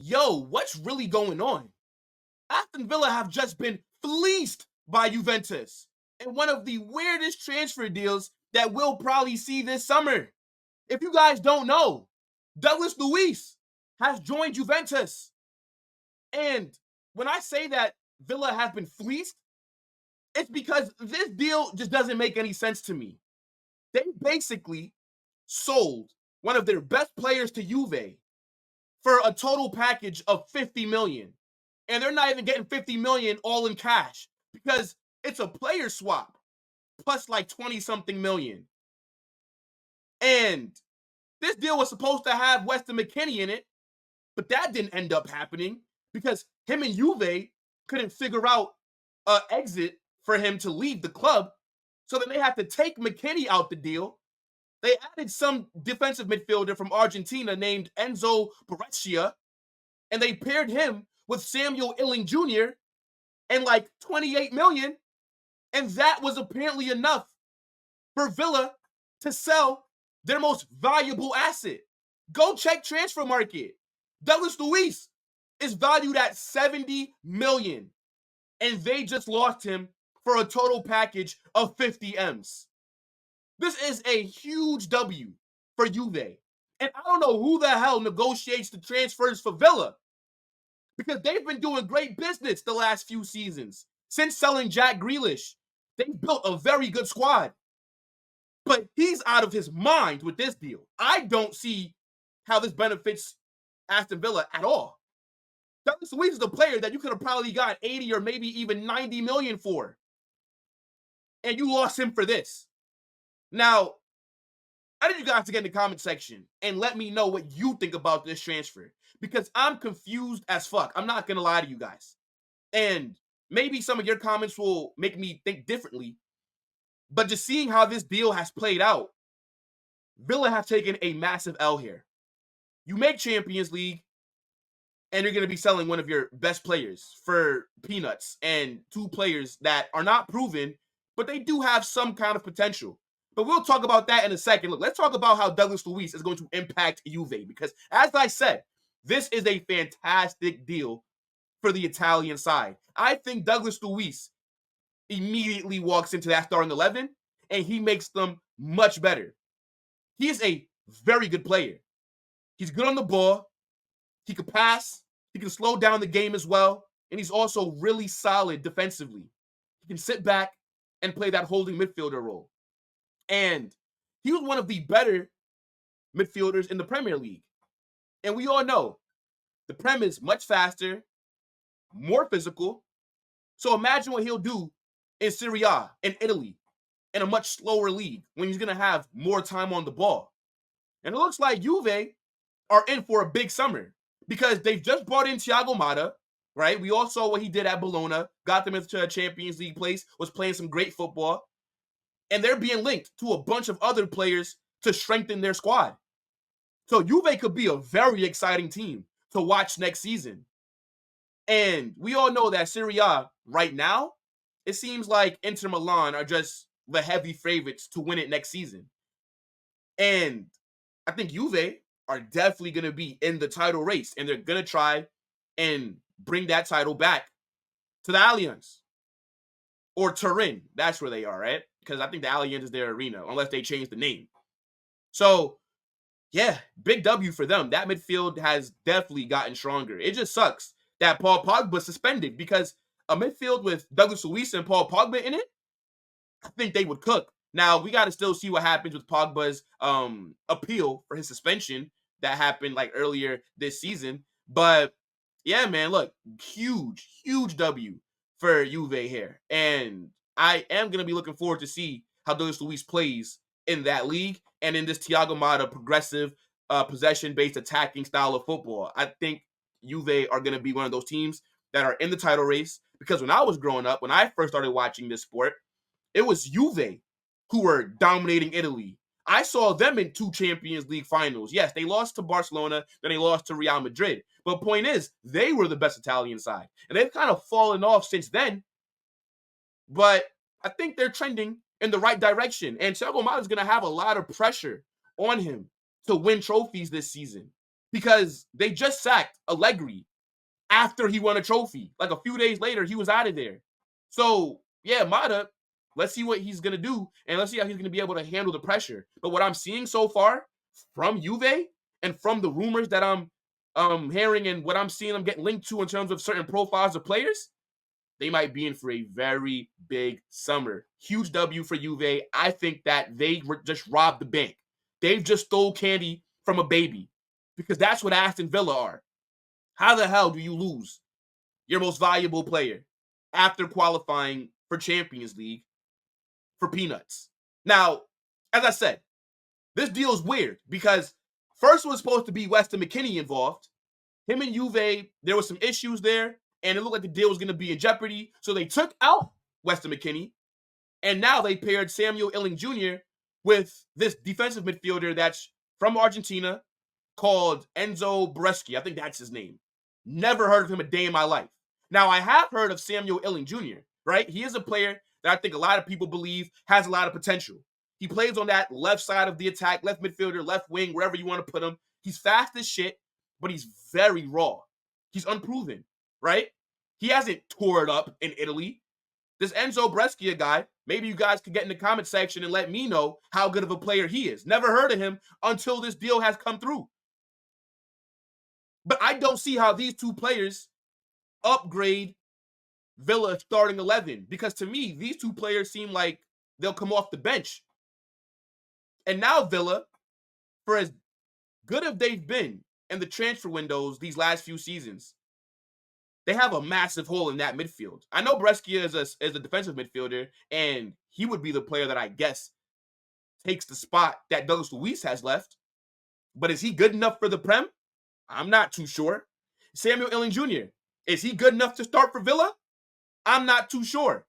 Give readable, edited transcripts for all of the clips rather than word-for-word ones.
Yo, what's really going on? Aston Villa have just been fleeced by Juventus in one of the weirdest transfer deals that we'll probably see this summer. If you guys don't know, Douglas Luiz has joined Juventus. And when I say that Villa have been fleeced, it's because this deal just doesn't make any sense to me. They basically sold one of their best players to Juve for a total package of 50 million. And they're not even getting 50 million all in cash because it's a player swap plus like 20 something million. And this deal was supposed to have Weston McKennie in it, but that didn't end up happening because him and Juve couldn't figure out an exit for him to leave the club. So then they had to take McKennie out the deal. They added some defensive midfielder from Argentina named Enzo Barrenechea, and they paired him with Samuel Iling Jr. and like 28 million. And that was apparently enough for Villa to sell their most valuable asset. Go check transfer market. Douglas Luiz is valued at 70 million. And they just lost him for a total package of 50 M's. This is a huge W for Juve. And I don't know who the hell negotiates the transfers for Villa because they've been doing great business the last few seasons. Since selling Jack Grealish, they've built a very good squad. But he's out of his mind with this deal. I don't see how this benefits Aston Villa at all. Douglas Luiz is the player that you could have probably got 80 or maybe even 90 million for. And you lost him for this. Now, I need you guys to get in the comment section and let me know what you think about this transfer because I'm confused as fuck. I'm not going to lie to you guys. And maybe some of your comments will make me think differently. But just seeing how this deal has played out, Villa have taken a massive L here. You make Champions League and you're going to be selling one of your best players for peanuts and two players that are not proven, but they do have some kind of potential. But we'll talk about that in a second. Look, let's talk about how Douglas Luiz is going to impact Juve because, as I said, this is a fantastic deal for the Italian side. I think Douglas Luiz immediately walks into that starting 11 and he makes them much better. He is a very good player. He's good on the ball. He can pass. He can slow down the game as well. And he's also really solid defensively. He can sit back and play that holding midfielder role. And he was one of the better midfielders in the Premier League. And we all know the Prem is much faster, more physical. So imagine what he'll do in Serie A, in Italy, in a much slower league when he's going to have more time on the ball. And it looks like Juve are in for a big summer because they've just brought in Thiago Motta, right? We all saw what he did at Bologna, got them into a Champions League place, was playing some great football. And they're being linked to a bunch of other players to strengthen their squad. So Juve could be a very exciting team to watch next season. And we all know that Serie A right now, it seems like Inter Milan are just the heavy favorites to win it next season. And I think Juve are definitely going to be in the title race. And they're going to try and bring that title back to the Allianz. Or Turin. That's where they are, right? Because I think the Allianz is their arena, unless they change the name. So, yeah, big W for them. That midfield has definitely gotten stronger. It just sucks that Paul Pogba suspended because a midfield with Douglas Luiz and Paul Pogba in it, I think they would cook. Now, we got to still see what happens with Pogba's appeal for his suspension that happened like earlier this season. But, yeah, man, look, huge W for Juve here. And I am going to be looking forward to see how Douglas Luiz plays in that league and in this Thiago Motta progressive possession-based attacking style of football. I think Juve are going to be one of those teams that are in the title race because when I was growing up, when I first started watching this sport, it was Juve who were dominating Italy. I saw them in 2 Champions League finals. Yes, they lost to Barcelona, then they lost to Real Madrid. But point is, they were the best Italian side. And they've kind of fallen off since then. But I think they're trending in the right direction. And Thiago Motta is going to have a lot of pressure on him to win trophies this season because they just sacked Allegri after he won a trophy. Like a few days later, he was out of there. So, yeah, Mata, let's see what he's going to do, and let's see how he's going to be able to handle the pressure. But what I'm seeing so far from Juve and from the rumors that I'm hearing and what I'm seeing them get linked to in terms of certain profiles of players, they might be in for a very big summer. Huge W for Juve. I think that they just robbed the bank. They've just stole candy from a baby because that's what Aston Villa are. How the hell do you lose your most valuable player after qualifying for Champions League for peanuts? Now, as I said, this deal is weird because first was supposed to be Weston McKennie involved. Him and Juve, there was some issues there, and it looked like the deal was going to be in jeopardy. So they took out Weston McKennie, and now they paired Samuel Iling Jr. with this defensive midfielder that's from Argentina called Enzo Barrenechea. I think that's his name. Never heard of him a day in my life. Now, I have heard of Samuel Iling Jr., right? He is a player that I think a lot of people believe has a lot of potential. He plays on that left side of the attack, left midfielder, left wing, wherever you want to put him. He's fast as shit, but he's very raw. He's unproven, right? He hasn't tore it up in Italy. This Enzo Barrenechea guy, maybe you guys could get in the comment section and let me know how good of a player he is. Never heard of him until this deal has come through. But I don't see how these two players upgrade Villa starting 11 because to me, these two players seem like they'll come off the bench. And now Villa, for as good as they've been in the transfer windows these last few seasons, they have a massive hole in that midfield. I know Barrenechea is a defensive midfielder, and he would be the player that I guess takes the spot that Douglas Luiz has left. But is he good enough for the Prem? I'm not too sure. Samuel Iling Jr., is he good enough to start for Villa? I'm not too sure.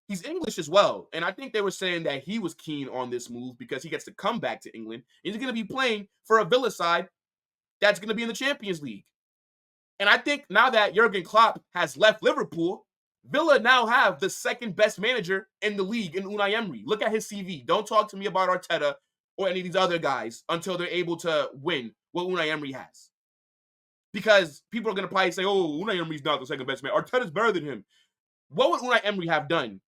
He's English as well, and I think they were saying that he was keen on this move because he gets to come back to England. He's going to be playing for a Villa side that's going to be in the Champions League. And I think now that Jurgen Klopp has left Liverpool, Villa now have the second best manager in the league in Unai Emery. Look at his CV. Don't talk to me about Arteta or any of these other guys until they're able to win what Unai Emery has. Because people are going to probably say, oh, Unai Emery's not the second best man. Arteta's better than him. What would Unai Emery have done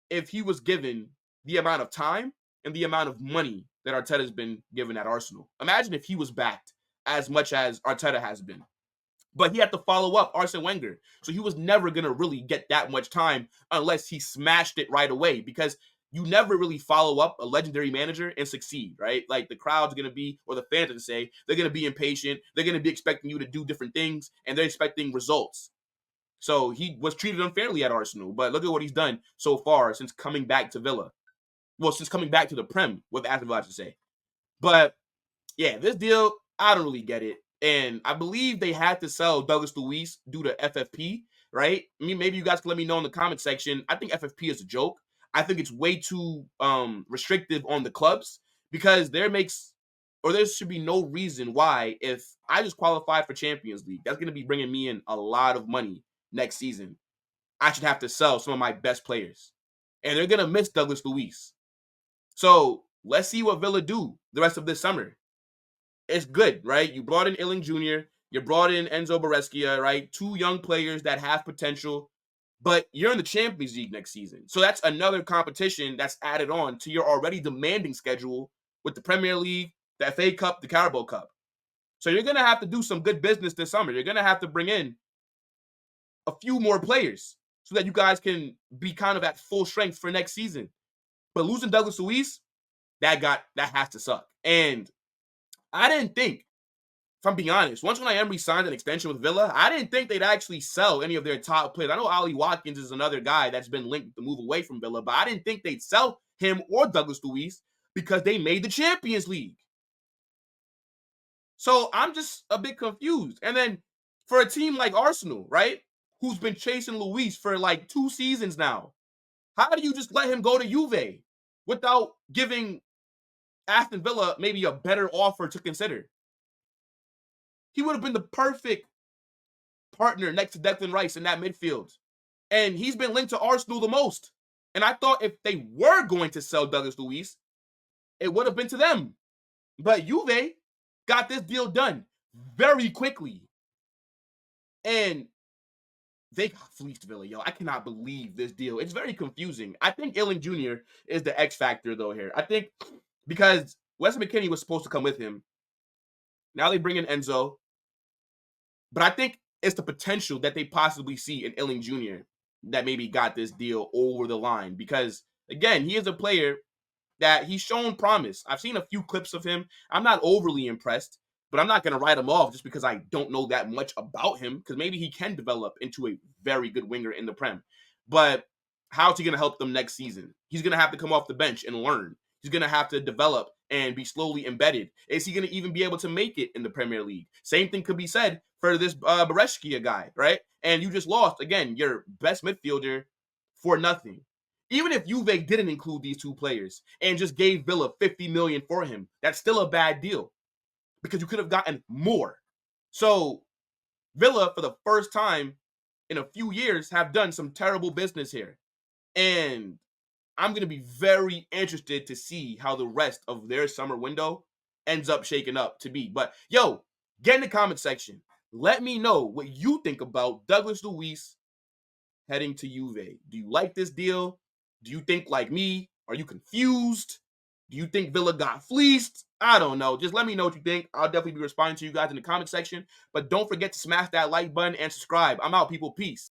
if he was given the amount of time and the amount of money that Arteta's been given at Arsenal? Imagine if he was backed as much as Arteta has been. But he had to follow up Arsene Wenger. So he was never going to really get that much time unless he smashed it right away because you never really follow up a legendary manager and succeed, right? Like the crowd's going to be, or the fans are going to say, they're going to be impatient. They're going to be expecting you to do different things and they're expecting results. So he was treated unfairly at Arsenal, but look at what he's done so far since coming back to Villa. Well, since coming back to the Prem with Aston Villa, I should say. But yeah, this deal, I don't really get it. And I believe they had to sell Douglas Luiz due to FFP, right? I mean, maybe you guys can let me know in the comment section. I think FFP is a joke. I think it's way too restrictive on the clubs because there should be no reason why if I just qualified for Champions League, that's going to be bringing me in a lot of money next season. I should have to sell some of my best players. And they're going to miss Douglas Luiz. So let's see what Villa do the rest of this summer. It's good, right? You brought in Iling Jr., you brought in Enzo Barrenechea, right? Two young players that have potential, but you're in the Champions League next season. So that's another competition that's added on to your already demanding schedule with the Premier League, the FA Cup, the Carabao Cup. So you're going to have to do some good business this summer. You're going to have to bring in a few more players so that you guys can be kind of at full strength for next season. But losing Douglas Luiz, that has to suck. And I didn't think, if I'm being honest, once Unai Emery signed an extension with Villa, I didn't think they'd actually sell any of their top players. I know Ollie Watkins is another guy that's been linked to move away from Villa, but I didn't think they'd sell him or Douglas Luiz because they made the Champions League. So I'm just a bit confused. And then for a team like Arsenal, right, who's been chasing Luiz for like 2 seasons now, how do you just let him go to Juve without giving Aston Villa maybe a better offer to consider? He would have been the perfect partner next to Declan Rice in that midfield. And he's been linked to Arsenal the most. And I thought if they were going to sell Douglas Luiz, it would have been to them. But Juve got this deal done very quickly. And they got fleeced Villa, yo. I cannot believe this deal. It's very confusing. I think Iling Jr is the X factor, though, here. I think because Weston McKennie was supposed to come with him. Now they bring in Enzo. But I think it's the potential that they possibly see in Iling Jr that maybe got this deal over the line. Because, again, he is a player that he's shown promise. I've seen a few clips of him. I'm not overly impressed, but I'm not going to write him off just because I don't know that much about him, because maybe he can develop into a very good winger in the Prem. But how's he going to help them next season? He's going to have to come off the bench and learn. He's going to have to develop and be slowly embedded. Is he going to even be able to make it in the Premier League? Same thing could be said for this Barrenechea guy, right? And you just lost, again, your best midfielder for nothing. Even if Juve didn't include these two players and just gave Villa 50 million for him, that's still a bad deal because you could have gotten more. So Villa, for the first time in a few years, have done some terrible business here. And I'm going to be very interested to see how the rest of their summer window ends up shaking up to be. But, yo, get in the comment section. Let me know what you think about Douglas Luiz heading to Juve. Do you like this deal? Do you think like me? Are you confused? Do you think Villa got fleeced? I don't know. Just let me know what you think. I'll definitely be responding to you guys in the comment section. But don't forget to smash that like button and subscribe. I'm out, people. Peace.